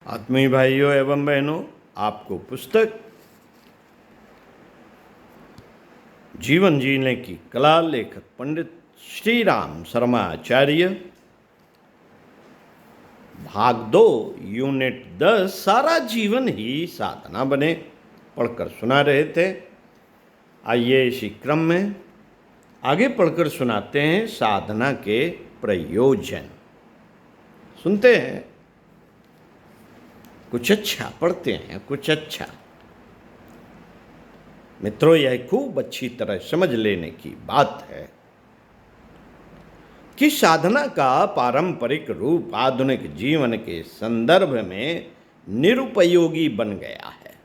आत्मीय भाइयों एवं बहनों, आपको पुस्तक जीवन जीने की कला लेखक पंडित श्री राम शर्मा आचार्य भाग 2 यूनिट 10 सारा जीवन ही साधना बने पढ़कर सुना रहे थे। आइए इसी क्रम में आगे पढ़कर सुनाते हैं साधना के प्रयोजन। सुनते हैं, कुछ अच्छा पढ़ते हैं, कुछ अच्छा। मित्रों, यह खूब अच्छी तरह समझ लेने की बात है कि साधना का पारंपरिक रूप आधुनिक जीवन के संदर्भ में निरुपयोगी बन गया है।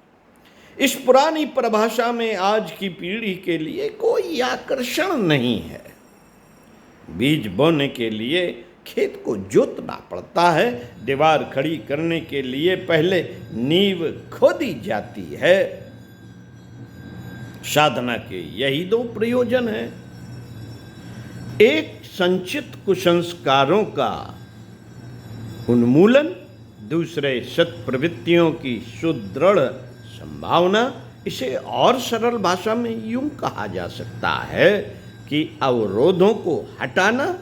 इस पुरानी परिभाषा में आज की पीढ़ी के लिए कोई आकर्षण नहीं है। बीज बोने के लिए खेत को जोतना पड़ता है, दीवार खड़ी करने के लिए पहले नींव खोदी जाती है। साधना के यही 2 प्रयोजन हैं। एक, संचित कुसंस्कारों का उन्मूलन, दूसरे सत्प्रवृत्तियों की सुदृढ़ संभावना। इसे और सरल भाषा में यूं कहा जा सकता है कि अवरोधों को हटाना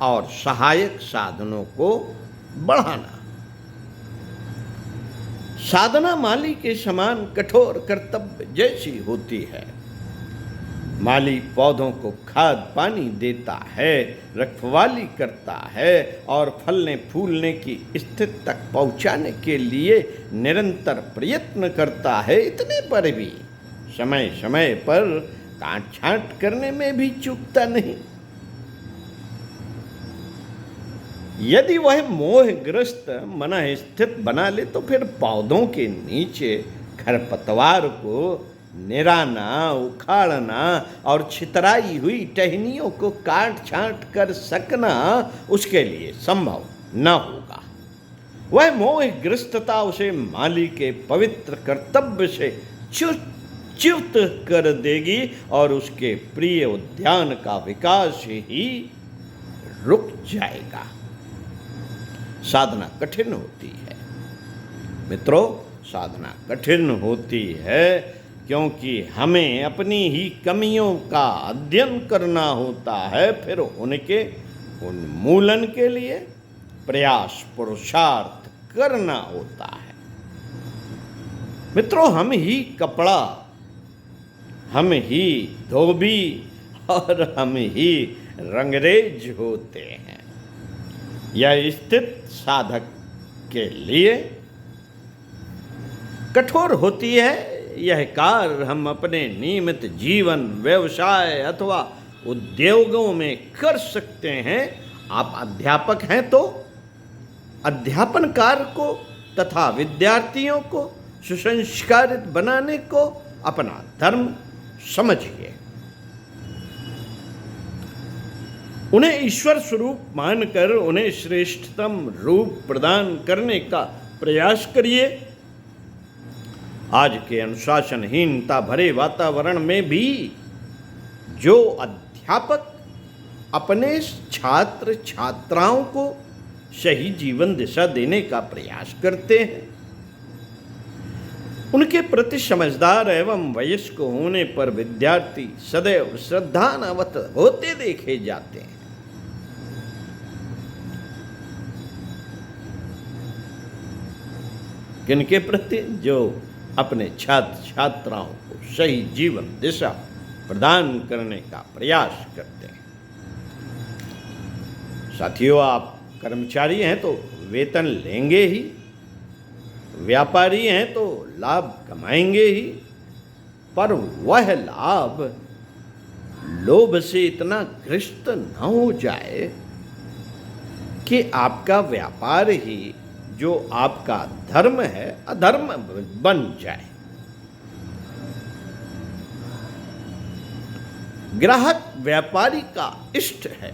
और सहायक साधनों को बढ़ाना। साधना माली के समान कठोर कर्तव्य जैसी होती है। माली पौधों को खाद पानी देता है, रखवाली करता है और फलने फूलने की स्थिति तक पहुंचाने के लिए निरंतर प्रयत्न करता है। इतने पर भी समय समय पर काट छांट करने में भी चूकता नहीं। यदि वह मोहग्रस्त मन स्थित बना ले तो फिर पौधों के नीचे खरपतवार को निराना, उखाड़ना और छितराई हुई टहनियों को काट छांट कर सकना उसके लिए संभव न होगा। वह मोहग्रस्तता उसे माली के पवित्र कर्तव्य से च्युत कर देगी और उसके प्रिय उद्यान का विकास ही रुक जाएगा। साधना कठिन होती है मित्रों, साधना कठिन होती है क्योंकि हमें अपनी ही कमियों का अध्ययन करना होता है, फिर उनके उन्मूलन के लिए प्रयास पुरुषार्थ करना होता है। मित्रों, हम ही कपड़ा, हम ही धोबी और हम ही रंगरेज होते हैं। यह स्थिति साधक के लिए कठोर होती है। यह कार्य हम अपने नियमित जीवन, व्यवसाय अथवा उद्योगों में कर सकते हैं। आप अध्यापक हैं तो अध्यापन कार्य को तथा विद्यार्थियों को सुसंस्कारित बनाने को अपना धर्म समझिए। उन्हें ईश्वर स्वरूप मानकर उन्हें श्रेष्ठतम रूप प्रदान करने का प्रयास करिए। आज के अनुशासनहीनता भरे वातावरण में भी जो अध्यापक अपने छात्र छात्राओं को सही जीवन दिशा देने का प्रयास करते हैं, उनके प्रति समझदार एवं वयस्क होने पर विद्यार्थी सदैव श्रद्धान्वित होते देखे जाते हैं। किनके प्रति? जो अपने छात्र छात्राओं को सही जीवन दिशा प्रदान करने का प्रयास करते हैं। साथियों, आप कर्मचारी हैं तो वेतन लेंगे ही, व्यापारी हैं तो लाभ कमाएंगे ही, पर वह लाभ लोभ से इतना ग्रस्त न हो जाए कि आपका व्यापार ही जो आपका धर्म है अधर्म बन जाए। ग्राहक व्यापारी का इष्ट है।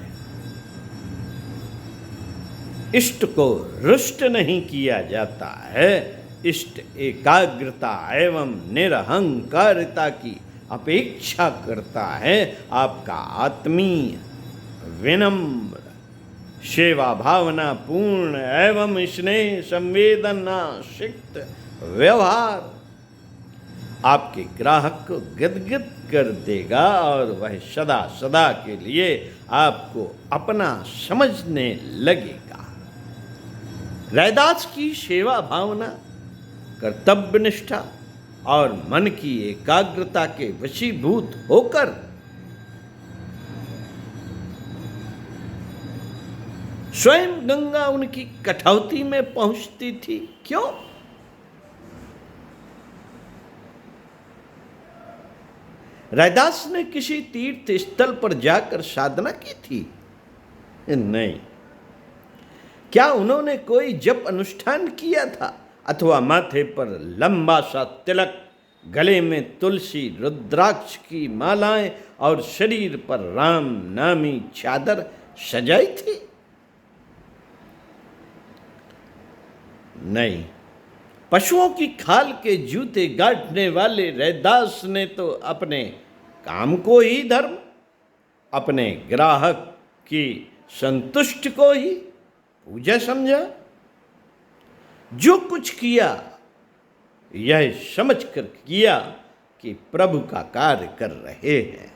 इष्ट को रुष्ट नहीं किया जाता है। इष्ट एकाग्रता एवं निरहंकारिता की अपेक्षा करता है। आपका आत्मीय, विनम्र सेवा भावना पूर्ण एवं स्नेह संवेदना सिक्त व्यवहार आपके ग्राहक को गदगद कर देगा और वह सदा सदा के लिए आपको अपना समझने लगेगा। रैदास की सेवा भावना, कर्तव्य निष्ठा और मन की एकाग्रता के वशीभूत होकर स्वयं गंगा उनकी कठौती में पहुंचती थी। क्यों? रैदास ने किसी तीर्थ स्थल पर जाकर साधना की थी? नहीं। क्या उन्होंने कोई जप अनुष्ठान किया था अथवा माथे पर लंबा सा तिलक, गले में तुलसी रुद्राक्ष की मालाएं और शरीर पर राम नामी चादर सजाई थी? नहीं। पशुओं की खाल के जूते गांठने वाले रैदास ने तो अपने काम को ही धर्म, अपने ग्राहक की संतुष्ट को ही पूजा समझा। जो कुछ किया यह समझकर किया कि प्रभु का कार्य कर रहे हैं।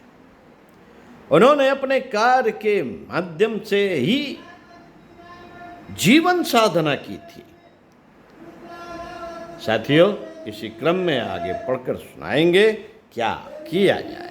उन्होंने अपने कार्य के माध्यम से ही जीवन साधना की थी। साथियों, इसी क्रम में आगे पढ़कर सुनाएंगे क्या किया जाए।